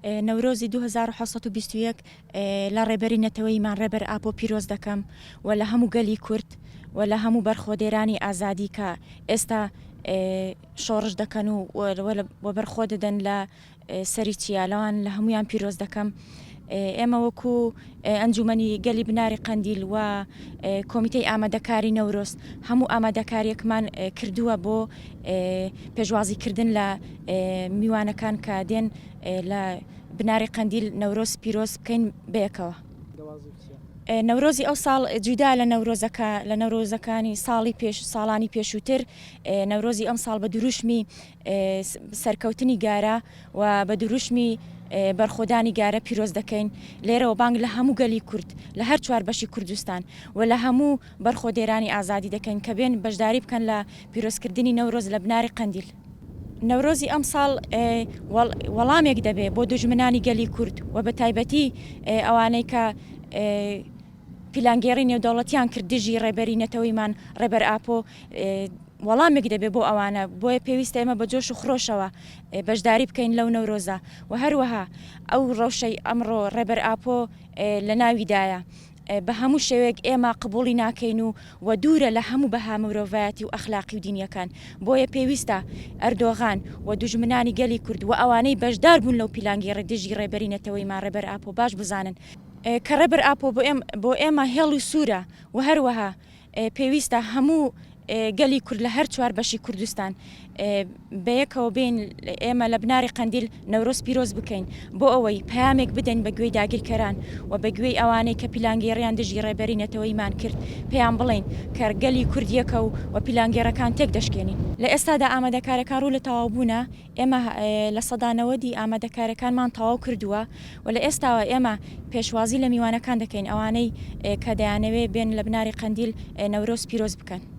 نەورۆزی 2721 لە ڕێبەری نەتەوەیمان ڕێبەر ئاپۆ پیرۆز دەکەم و لە هەموو گەلی کورد و لە هەموو بەرخۆدێرانی ئازادی کە ئێستا شۆڕش دەکەن و بەرخۆ دەدەن لە سەری چیالەوان لە هەمویان پیرۆز دەکەم. ئێمە وەکو ئەنجومەنی گەلی بناری قەندیل و کۆمیتەی ئامادەکاری نەورۆز هەموو ئامادەکاریەکمان کردووە بۆ پێشوازیکردن لە میوانەکان کە دێن لە بناری قەندیل نەورۆز پیرۆز بکەین بەیەکەوە. نەورۆزی ئەو ساڵ جودا لە نەورۆزەکانی ساڵانی پێشووتر. نەورۆزی ئەم ساڵ بە دروشمی سەرکەوتنی گارە و بە دروشمی بەرخۆدانی گارە پیرۆز دەکەین. لێرەوە بانگ لە هەموو گەلی کورد لە هەر چوار بەشی کوردستان و لە هەموو بەرخۆدێرانی ئازادی دەکەین کە بێن بەشداری بکەن لە پیرۆزکردنی نەورۆز لە بناری قەندیل. نەورۆزی ئەم ساڵ وەڵامێک دەبێت بۆ دوژمنانی گەلی کورد و بە تایبەتی ئەوانەی کە پیلانگێڕی نێودەوڵەتیان کرد دژی ڕێبەری نەتەوەیمان ڕێبەر ئاپۆ وەڵامێک دەبێت بۆ ئەوانە. بۆیە پێویستە ئێمە بە جۆش و خرۆشەوە بەشداری بکەین لەو نەورۆزە و هەروەها ئەو ڕەوشەی ئەمڕۆ ڕێبەر ئاپۆ لە ناویدایە. بە هەموو شێوەیەک ئێمە قبوڵی ناکەین و دوورە لە هەموو بەها مرۆڤایەتی و ئەخلاقی و دینیەکان. بۆیە پێویستە ئەردۆغان و دوژمنانی گەلی کورد و ئەوانەی بەشدار بوون لەو پیلانگێڕی دژی ڕێبەری نەتەوەیمان ڕێبەر ئاپۆ باش بزانن کە ڕێبەر ئاپۆ بۆ ئێمە هێڵی سوورە و هەروەها پێویستە هەموو گەلی کورد لە هەر چوار بەشی کوردستان بەیەکەوە بین ئێمە لە بناری قەندیل نەورۆز پیرۆز بکەین بۆ ئەوەی پەیامێک بدەین بە گوێی داگیرکەران و بە گوێی ئەوانەی کە پیلانگێڕیان دژی ڕێبەری نەتەوەیمان کرد پێیان بڵین کە گەلی کوردیەکە و پیلانگێڕەکان تێک دەشکێنین. لە ئێستادا ئامادەکارەکان ڕوو لە تەواو بوونە. ئێمە لە سەدانەوەدی ئامادەکارەکانمان تەواو کردووە و لە ئێستاوە ئێمە پێشوازی لە میوانەکان دەکەین ئەوانەی کە دەیانەوێ بێن لە بناری قەندیل نەورۆز پیرۆز بکەن.